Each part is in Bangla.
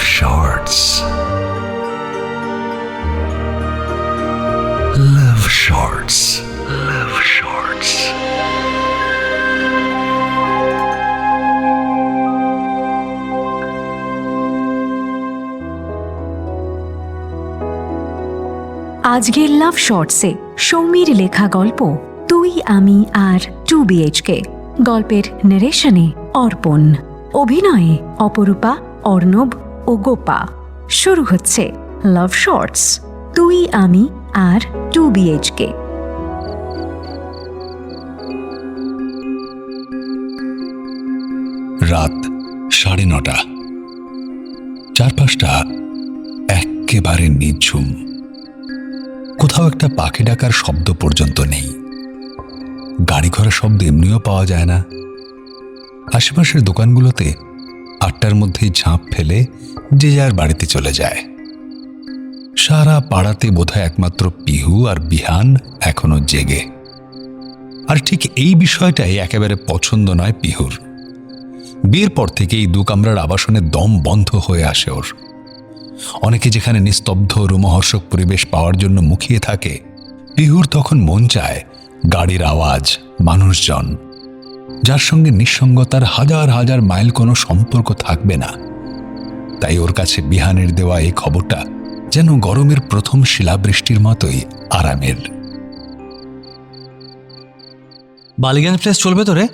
শর্টস, লাভ শর্টস, লাভ শর্টস। আজকের লাভ শর্টসে সৌমির লেখা গল্প তুই আমি আর 2BHK। গল্পের নারেশনে অর্পণ, অভিনয়ে অপরূপা, অর্ণব ও গোপা। শুরু হচ্ছে লাভ শর্টস তুই আমি আর 2BHK। রাত 9:30। চারপাশটা একেবারে নিঝুম, কোথাও একটা পাখি ডাকার শব্দ পর্যন্ত নেই। গাড়ি ঘোড়ার শব্দ এমনিও পাওয়া যায় না। আশেপাশের দোকানগুলোতে 8টার মধ্যেই ঝাঁপ ফেলে যে যার বাড়িতে চলে যায়। সারা পাড়াতে বোধহয় একমাত্র পিহু আর বিহান এখনো জেগে। আর ঠিক এই বিষয়টাই একেবারে পছন্দ নয় পিহুর। বিয়ের পর থেকে এই 2 কামরার আবাসনে দম বন্ধ হয়ে আসে ওর। অনেকে যেখানে নিস্তব্ধ রোমহর্ষক পরিবেশ পাওয়ার জন্য মুখিয়ে থাকে, পিহুর তখন মন চায় গাড়ির আওয়াজ, মানুষজন, যার সঙ্গে নিঃসঙ্গতার হাজার হাজার মাইল কোনো সম্পর্ক থাকবে না। তাই ওর কাছে বিহানের দেওয়া এই খবরটা যেন গরমের প্রথম শিলাবৃষ্টির মতোই আরামের। বালিগঞ্জ প্লেস চলবে তো রে?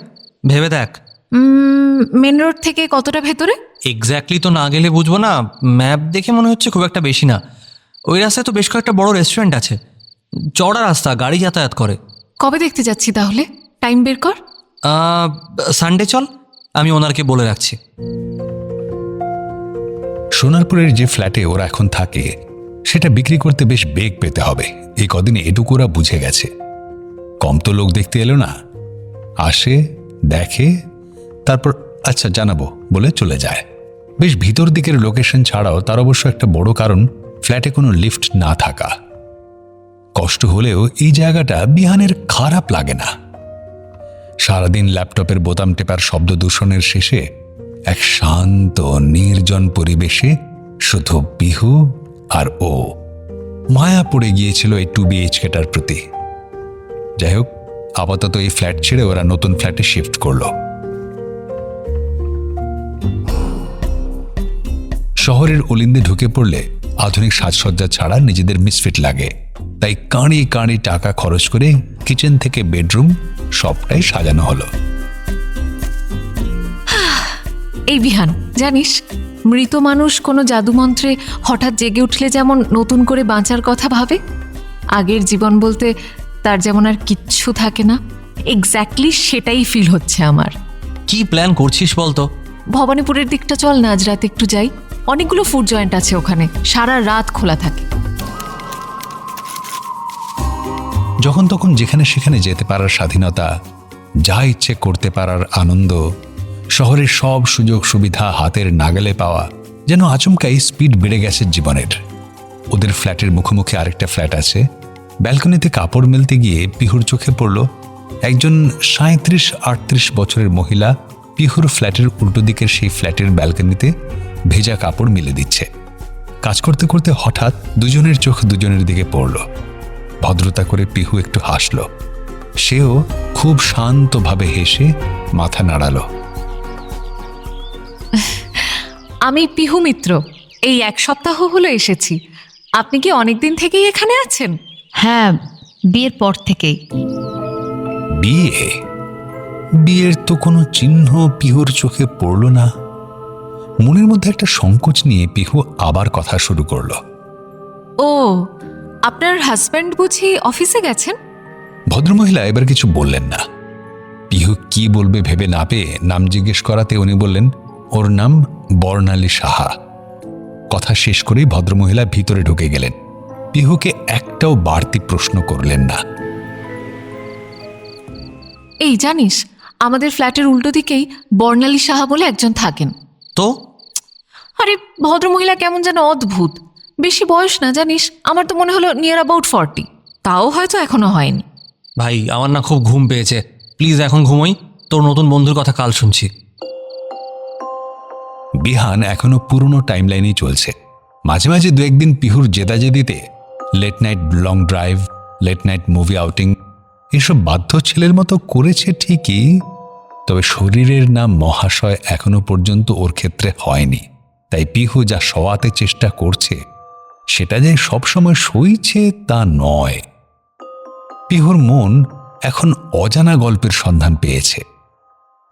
ভেবে দেখ। মেন রোড থেকে কতটা ভেতরে? এক্স্যাক্টলি তো না গেলে বুঝবো না। ম্যাপ দেখে মনে হচ্ছে খুব একটা বেশি না। ওই রাস্তায় তো বেশ কয়েকটা বড় রেস্টুরেন্ট আছে, চড়া রাস্তা, গাড়ি যাতায়াত করে। কবে দেখতে যাচ্ছি তাহলে? টাইম বের কর। সানডে চল, আমি ওনারকে বলে রাখছি। সোনারপুরের যে ফ্ল্যাটে ওরা এখন থাকে সেটা বিক্রি করতে বেশ বেগ পেতে হবে। এই কদিনে এটুকু ওরা বুঝে গেছে। কম তো লোক দেখতে এলো না, আসে, দেখে, তারপর আচ্ছা জানাবো বলে চলে যায়। বেশ ভিতর দিকের লোকেশন ছাড়াও তার অবশ্য একটা বড় কারণ ফ্ল্যাটে কোনো লিফট না থাকা। কষ্ট হলেও এই জায়গাটা বিহানের খারাপ লাগে না। সারাদিন ল্যাপটপের বোতাম টেপার শব্দ দূষণের শেষে এক শান্ত নির্জন পরিবেশে শুধু পিহু আর ও। মায়া পড়ে গিয়েছিল এই 2BHKটার প্রতি। যাই হোক, আপাতত এই ফ্ল্যাট ছেড়ে ওরা নতুন ফ্ল্যাটে শিফট করল। শহরের অলিন্দে ঢুকে পড়লে আধুনিক সাজসজ্জা ছাড়া নিজেদের মিসফিট লাগে। তাই কাঁড়ি কাঁড়ি টাকা খরচ করে কিচেন থেকে বেডরুম সবটাই সাজানো হলো। এই বিহান, জানিস মৃত মানুষ কোনো জাদুমন্ত্রে হঠাৎ জেগে উঠলে যেমন নতুন করে বাঁচার কথা ভাবে, আগের জীবন বলতে তার যেমন আর কিচ্ছু থাকে না, এক্স্যাক্টলি সেটাই ফিল হচ্ছে আমার। কি প্ল্যান করছিস বলতো? ভবানীপুরের দিকটা চল না, আজ রাতে একটু যাই। অনেকগুলো ফুড জয়েন্ট আছে ওখানে, সারা রাত খোলা থাকে। যখন তখন যেখানে সেখানে যেতে পারার স্বাধীনতা, যা ইচ্ছে করতে পারার আনন্দ, শহরের সব সুযোগ সুবিধা হাতের নাগালে পাওয়া, যেন আচমকাই স্পিড বেড়ে গেছে জীবনের। ওদের ফ্ল্যাটের মুখোমুখি আরেকটা ফ্ল্যাট আছে। ব্যালকনিতে কাপড় মেলতে গিয়ে পিহুর চোখে পড়ল একজন 37-38 বছরের মহিলা পিহুর ফ্ল্যাটের উল্টো দিকের সেই ফ্ল্যাটের ব্যালকনিতে ভেজা কাপড় মেলে দিচ্ছে। কাজ করতে করতে হঠাৎ দুজনের চোখ দুজনের দিকে পড়ল। ভদ্রতা করে পিহু একটু হাসল। সেও খুব শান্তভাবে হেসে মাথা নাড়ালো। আমি পিহু মিত্র, এই 1 সপ্তাহ হলো এসেছি। আপনি কি অনেকদিন থেকেই এখানে আছেন? হ্যাঁ, বিয়ের পর থেকেই। বিয়ে? বিয়ের তো কোনো চিহ্ন পিহুর চোখে পড়ল না। মনের মধ্যে একটা সংকোচ নিয়ে পিহু আবার কথা শুরু করল। ও, আপনার হাজব্যান্ড বুঝি অফিসে গেছেন? ভদ্রমহিলা এবার কিছু বললেন না। পিহু কি বলবে ভেবে না পেয়ে নাম জিজ্ঞেস করাতে উনি বললেন ওর নাম বর্ণালী সাহা। কথা শেষ করেই ভদ্রমহিলা ভিতরে ঢুকে গেলেন। পিহুকে একটাও বাড়তি প্রশ্ন করলেন না। এই জানিস, আমাদের ফ্ল্যাটের উল্টো দিকেই বর্ণালী সাহা বলে একজন থাকেন। তো আরে ভদ্রমহিলা কেমন যেন অদ্ভুত। বেশি বয়স না জানিস, আমার তো মনে হলো নিয়ার অ্যাবাউট 40, তাও হয়তো এখনো হয়নি। ভাই, আমার না খুব ঘুম পেয়েছে, প্লিজ এখন ঘুমোই। তোর নতুন বন্ধুর কথা কাল শুনছি। বিহান এখনো পুরনো টাইমলাইনেই চলছে। মাঝে মাঝে দু একদিন পিহুর জেদাজেদিতে late night long drive, late night movie outing এসব বাধ্য ছেলের মতো করেছে ঠিকই, তবে শরীরের নাম মহাশয় এখনো পর্যন্ত ওর ক্ষেত্রে হয়নি। তাই পিহু যা সওয়াতে চেষ্টা করছে সেটা যে সবসময় সইছে তা নয়। পিহুর মন এখন অজানা গল্পের সন্ধান পেয়েছে।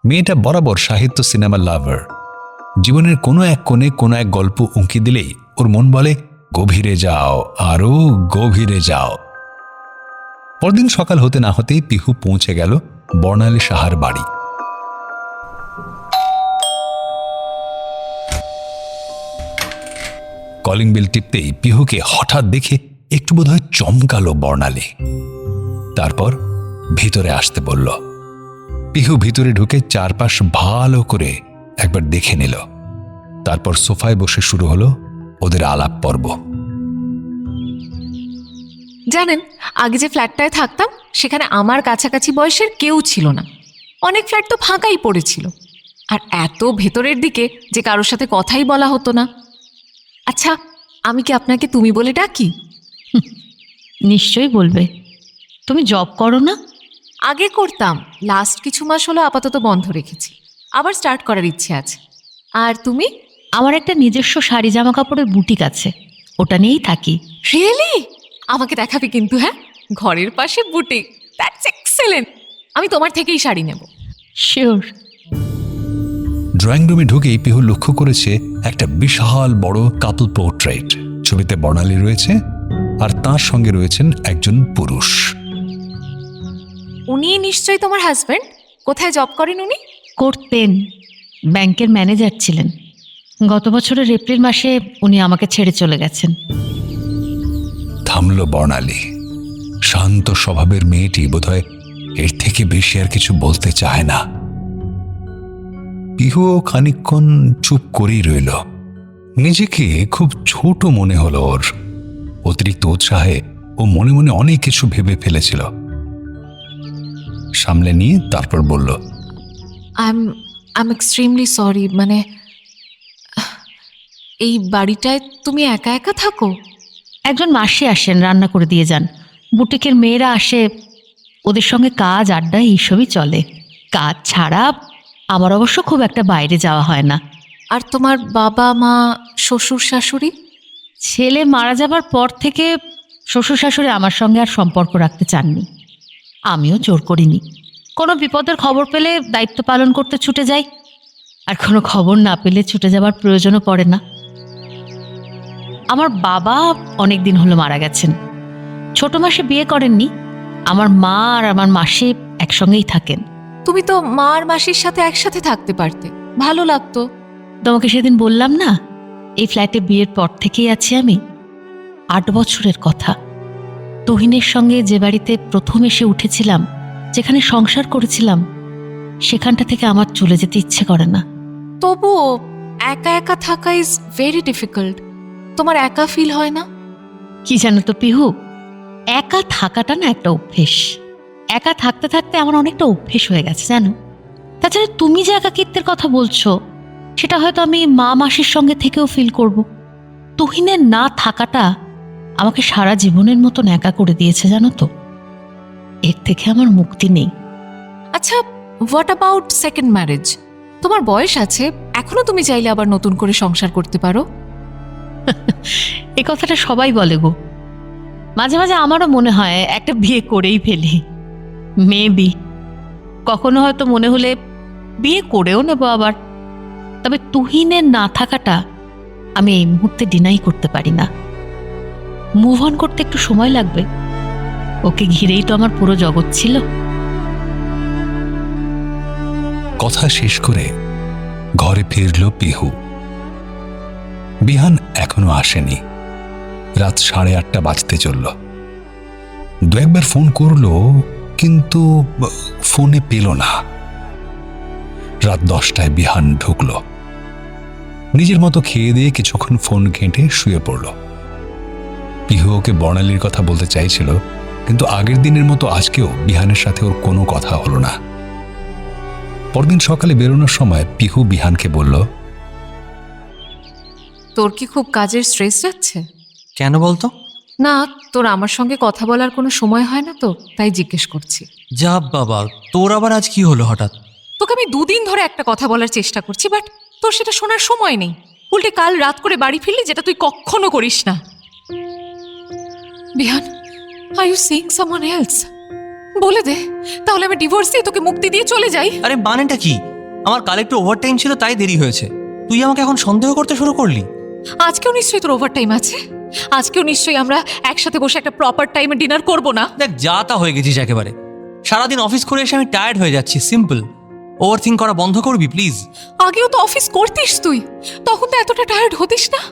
মেয়েটা বরাবর সাহিত্য, সিনেমা লাভার। জীবনের কোনো এক কোণে কোনো এক গল্প উঁকি দিলেই ওর মন বলে গভীরে যাও, আরো গভীরে যাও। পরদিন সকাল হতে না হতেই পিহু পৌঁছে গেল বর্ণালী সাহার বাড়ি। কলিং বেল টিপতেই পিহুকে হঠাৎ দেখে একটু বোধহয় চমকালো বর্ণালী। তারপর ভিতরে আসতে বলল। পিহু ভিতরে ঢুকে চারপাশ ভালো করে একবার দেখে নিল। তারপর সোফায় বসে শুরু হলো ওদের আলাপ পর্ব। জানেন, আগে যে ফ্ল্যাটটায় থাকতাম সেখানে আমার কাছাকাছি বয়সের কেউ ছিল না। অনেক ফ্ল্যাট তো ফাঁকাই পড়েছিল, আর এত ভেতরের দিকে যে কারোর সাথে কথাই বলা হতো না। আচ্ছা, আমি কি আপনাকে তুমি বলে ডাকি? নিশ্চয়ই বলবে। তুমি জব করো না? আগে করতাম, লাস্ট কিছু মাস হলো আপাতত বন্ধ রেখেছি, আবার স্টার্ট করার ইচ্ছে আছে। আর তুমি? আমার একটা নিজস্ব শাড়ি জামা কাপড়ের বুটিক আছে, ওটা নিয়েই থাকি। রিয়েলি? আমাকে দেখাবে কিন্তু। হ্যাঁ, ঘরের পাশে বুটিক, দ্যাটস এক্সেলেন্ট। আমি তোমার থেকেই শাড়ি নেব। শিওর। ড্রয়িং রুমে ঢুকেই পিহু লক্ষ্য করেছে একটা বিশাল বড় কাপল পোর্ট্রেট। ছবিতে বর্ণালী রয়েছে আর তার সঙ্গে রয়েছেন একজন পুরুষ। উনি নিশ্চয়ই তোমার হাজব্যান্ড। কোথায় জব করেন উনি? করতেন, ব্যাংকের ম্যানেজার ছিলেন। গত বছরের এপ্রিল মাসে উনি আমাকে ছেড়ে চলে গেছেন। থামল বর্ণালী। শান্ত স্বভাবের মেয়েটি বোধহয় এর থেকে বেশি আর কিছু বলতে চায় না। পিহুও খানিকক্ষণ চুপ করেই রইল। নিজেকে খুব ছোট মনে হলো ওর। অতিরিক্ত উৎসাহে ও মনে মনে অনেক কিছু ভেবে ফেলেছিল। সামলে নিয়ে তারপর বলল, আই এম এক্সট্রিমলি সরি। মানে, এই বাড়িটায় তুমি একা একা থাকো? একজন মাসি আসেন, রান্না করে দিয়ে যান। বুটিকের মেয়েরা আসে, ওদের সঙ্গে কাজ, আড্ডা এইসবই চলে। কাজ ছাড়া আমার অবশ্য খুব একটা বাইরে যাওয়া হয় না। আর তোমার বাবা মা, শ্বশুর শাশুড়ি? ছেলে মারা যাবার পর থেকে শ্বশুর শাশুড়ি আমার সঙ্গে আর সম্পর্ক রাখতে চাননি। আমিও জোর করিনি। কোনো বিপদের খবর পেলে দায়িত্ব পালন করতে ছুটে যাই, আর কোনো খবর না পেলে ছুটে যাবার প্রয়োজনও পড়ে না। আমার বাবা অনেক দিন হলো মারা গেছেন। ছোট মাসে বিয়ে করেননি। আমার মা আর আমার মাসি একসঙ্গেই থাকেন। তুমি তো মা আর মাসির সাথে একসাথে থাকতে পারতে, ভালো লাগতো। তোমাকে সেদিন বললাম না, এই ফ্ল্যাটে বিয়ের পর থেকেই আছি আমি। 8 বছরের কথা। তুহিনের সঙ্গে যে বাড়িতে প্রথম এসে উঠেছিলাম, যেখানে সংসার করেছিলাম, সেখানটা থেকে আমার চলে যেতে ইচ্ছে করে না। তবুও একা একা থাকা ইজ ভেরি ডিফিকাল্ট। তোমার একা ফিল হয় না? কি জানো তো পিহু, একা থাকাটা না একটা অভ্যেস। একা থাকতে থাকতে আমার অনেকটা অভ্যেস হয়ে গেছে জানো। তাছাড়া তুমি যে একাকিত্বের কথা বলছো, সেটা হয়তো আমি মা মাসির সঙ্গে থেকেও ফিল করব। তুহিনের না থাকাটা আমাকে সারা জীবনের মতন একা করে দিয়েছে জানো তো। এর থেকে আমার মুক্তি নেই। আচ্ছা, হোয়াট অ্যাবাউট সেকেন্ড ম্যারেজ? তোমার বয়স আছে, এখনো তুমি চাইলে আবার নতুন করে সংসার করতে পারো। এ কথাটা সবাই বলে গো। মাঝে মাঝে আমারও মনে হয় একটা বিয়ে করেই ফেলি। মেবি কখনো হয়তো মনে হলে বিয়ে করেও নেব আবার। তবে তুহিনের না থাকাটা আমি এই মুহূর্তে ডিনাই করতে পারি না। মুভ অন করতে একটু সময় লাগবে। ওকে ঘিরেই তো আমার পুরো জগৎ ছিল। কথা শেষ করে ঘরে ফিরল পিহু। বিহান এখনো আসেনি। রাত 8:30 বাজতে চলল। দু একবার ফোন করলো, কিন্তু ফোনে পেল না। রাত 10টায় বিহান ঢুকল। নিজের মতো খেয়ে দিয়ে কিছুক্ষণ ফোন ঘেঁটে শুয়ে পড়ল। পিহু ওকে বর্ণালীর কথা বলতে চাইছিল, কিন্তু আগের দিনের মতো আজকেও বিহানের সাথে ওর কোনো কথা হলো না। পরদিন সকালে বেরোনোর সময় পিহু বিহানকে বলল, তোর কি খুব কাজের স্ট্রেস যাচ্ছে? কেন বলতো? না, তোর আমার সঙ্গে কথা বলার কোনো সময় হয় না তো, তাই জিজ্ঞেস করছি। যা বাবা, তোর আবার আজ কি হলো হঠাৎ? তোকে আমি 2 দিন ধরে একটা কথা বলার চেষ্টা করছি, বাট তোর সেটা শোনার সময় নেই। উল্টে কাল রাত করে বাড়ি ফিরলি, যেটা তুই কখনো করিস না। Bihan, are you seeing someone else? বলে দে, তাহলে আমি ডিভোর্স দিয়ে তোকে মুক্তি দিয়ে চলে যাই। আরে মানেটা কি? আমার কাল একটু ওভারটাইম ছিল তাই দেরি হয়েছে। তুই আমাকে এখন সন্দেহ করতে শুরু করলি? আজকেও নিশ্চয়ই তোর ওভারটাইম আছে। আজকেও নিশ্চয়ই আমরা একসাথে বসে একটা প্রপার টাইমে ডিনার করব না? দেখ, যা তা হয়ে গেছিস একেবারে। সারাদিন অফিস করে এসে আমি টায়ার্ড হয়ে যাচ্ছি। সিম্পল। ওভার থিঙ্ক করা বন্ধ করবি প্লিজ। আগেও তো অফিস করতিস তুই, তখন তো এতটা টায়ার্ড হতিস না।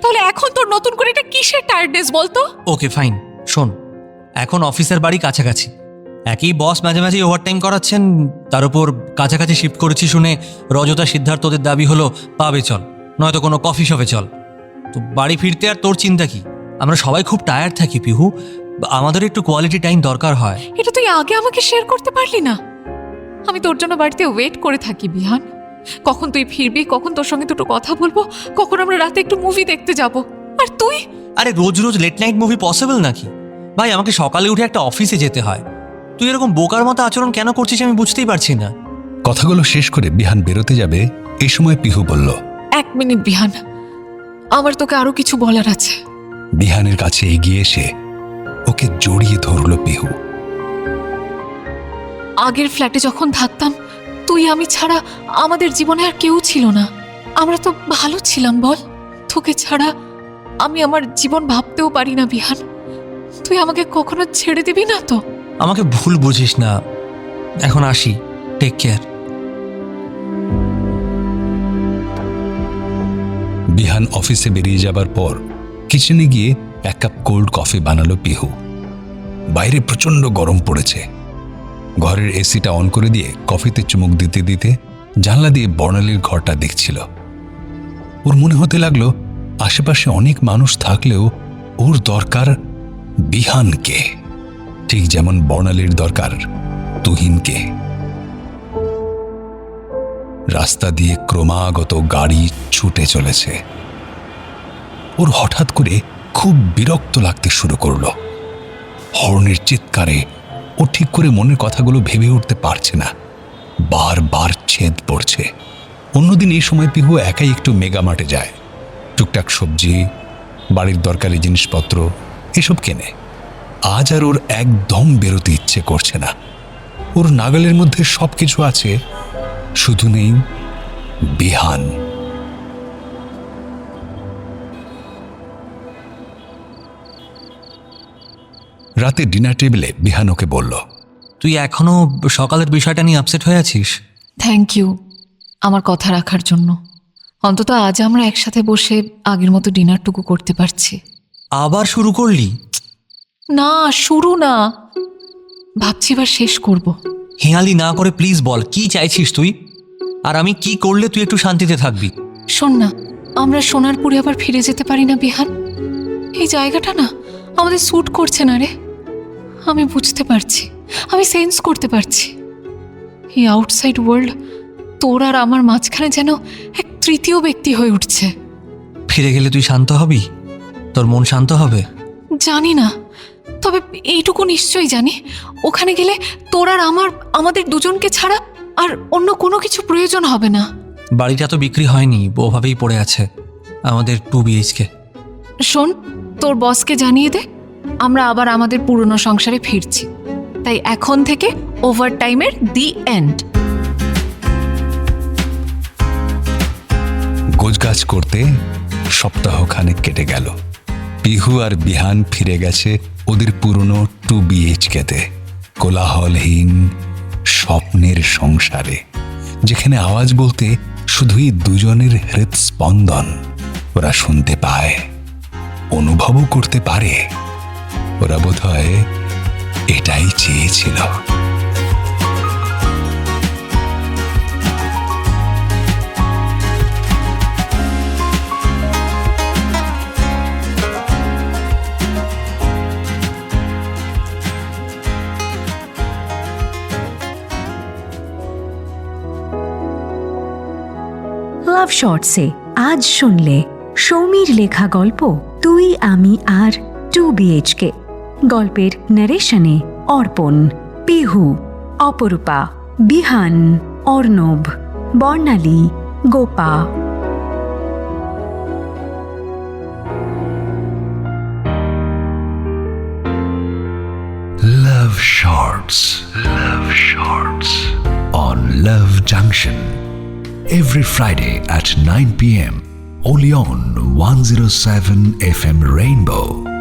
তাহলে এখন তোর নতুন করে এটা কিসের টায়ার্ডনেস বলতো? ওকে ফাইন, শোন, এখন অফিসের বাড়ি কাছাকাছি, একই বস মাঝে মাঝে ওভারটাইম করাচ্ছেন, তার উপর কাছাকাছি শিফট করেছি শুনে রজতা সিদ্ধার্থদের দাবি হলো পাবে চল, নয়তো কোনো কফি শপে চল। তো বাড়ি ফিরতে আর তোর চিন্তা কি? আমরা সবাই খুব টায়ার্ড থাকি পিহু, আমাদের একটু কোয়ালিটি টাইম দরকার হয়। এটা তুই আগে আমাকে শেয়ার করতে পারলি না? আমি তোর জন্য বাড়িতে ওয়েট করে থাকি বিহান। কখন তুই ফিরবি, কখন তোর সঙ্গে দুটো কথা বলবো, কখন আমরা রাতে একটু মুভি দেখতে যাব। আর তুই? আরে রোজ রোজ লেট নাইট মুভি পসিবল নাকি ভাই? আমাকে সকালে উঠে একটা অফিসে যেতে হয়। তুই এরকম বোকার মতো আচরণ কেন করছিস আমি বুঝতেই পারছি না। কথাগুলো শেষ করে বিহান বেরোতে যাবে, এই সময় পিহু বলল, 1 মিনিট বিহান, আমার তোকে আরো কিছু বলার আছে। বিহানের কাছে এগিয়ে এসে ওকে জড়িয়ে ধরল পিহু। আগের ফ্ল্যাটে যখন থাকতাম, তুই আমি ছাড়া আমাদের জীবনে আর কেউ ছিল না। আমরা তো ভালো ছিলাম বল? তোকে ছাড়া আমি আমার জীবন ভাবতেও পারি না বিহান। তুই আমাকে কখনো ছেড়ে দিবি না তো? আমাকে ভুল বুঝিস না, এখন আসি, টেক কেয়ার। বিহান অফিসে বেরিয়ে যাবার পর কিচেনে গিয়ে 1 কাপ কোল্ড কফি বানালো পিহু। বাইরে প্রচন্ড গরম পড়েছে। ঘরের এসিটা অন করে দিয়ে কফিতে চুমুক দিতে দিতে জানলা দিয়ে বর্ণালীর ঘরটা দেখছিল। ওর মনে হতে লাগলো আশেপাশে অনেক মানুষ থাকলেও ওর দরকার বিহানকে, ঠিক যেমন বর্ণালীর দরকার তুহিনকে। রাস্তা দিয়ে ক্রমাগত গাড়ি ছুটে চলেছে। ওর হঠাৎ করে খুব বিরক্ত লাগতে শুরু করলো। হর্নের চিৎকারে ও ঠিক করে মনের কথাগুলো ভেবে উঠতে পারছে না, বারবার ছেদ পড়ছে। অন্যদিন এই সময় পিহু একাই একটু মেগামার্টে যায়, টুকটাক সবজি, বাড়ির দরকারি জিনিসপত্র এসব কেনে। আজ আর ওর একদম বেরোতে ইচ্ছে করছে না। ওর নাগালের মধ্যে সবকিছু আছে, শুধু নেই বিহান। রাতে ডিনার টেবিলে বিহান ওকে বলল, তুই এখনো সকালের বিষয়টা নিয়ে আপসেট হয়ে আছিস? থ্যাংক ইউ আমার কথা রাখার জন্য। অন্তত আজ আমরা একসাথে বসে আগের মতো ডিনারটুকু করতে পারছি। আবার শুরু করলি? না, শুরু না, ভাবছি এবার শেষ করব। হেয়ালি না করে প্লিজ বল, কি চাইছিস তুই? আর আমি কি করলে তুই একটু শান্তিতে থাকবি? শোন না, আমরা সোনারপুরে আবার ফিরে যেতে পারি না বিহান? এই জায়গাটা না আমাদের স্যুট করছে না রে। আমি বুঝতে পারছি, আমি সেন্স করতে পারছি। এই আউটসাইড ওয়ার্ল্ড তোর আর আমার মাঝখানে যেন এক তৃতীয় ব্যক্তি হয়ে উঠছে। ফিরে গেলে তুই শান্ত হবি? তোর মন শান্ত হবে? জানি না, তবে এইটুকু নিশ্চয়ই জানি, ওখানে গেলে তোর আর আমাদের দুজনকে ছাড়া আর অন্য কোনো কিছু প্রয়োজন হবে না। বাড়িটা তো বিক্রি হয়নি, ওভাবেই পড়ে আছে, আমাদের 2 BHK। শোন, তোর বসকে জানিয়ে দে আমরা আবার আমাদের পুরনো সংসারে ফিরছি। তাই এখন থেকে ওভারটাইমের দি এন্ড। গোছগাছ করতে সপ্তাহখানেক কেটে গেল। পিহু আর বিহান ফিরে গেছে ওদের পুরনো 2 BHK-তে, কোলাহলহীন স্বপ্নের সংসারে, যেখানে আওয়াজ বলতে শুধুই দুজনের হৃদস্পন্দন ওরা শুনতে পায়, অনুভবও করতে পারে। ওরা বোধহয় এটাই চেয়েছিল। লাভ শর্টসে আজ শুনলে সৌমির লেখা গল্প তুই আমি আর 2BHK। গল্পের নারেশনে অর্পণ, পিহু, অপরূপা, বিহান, অর্ণব, বর্ণালী, Gopa. Love Shorts. Love Shorts. On Love Junction. Every Friday at 9 p.m. Only on 107 FM Rainbow.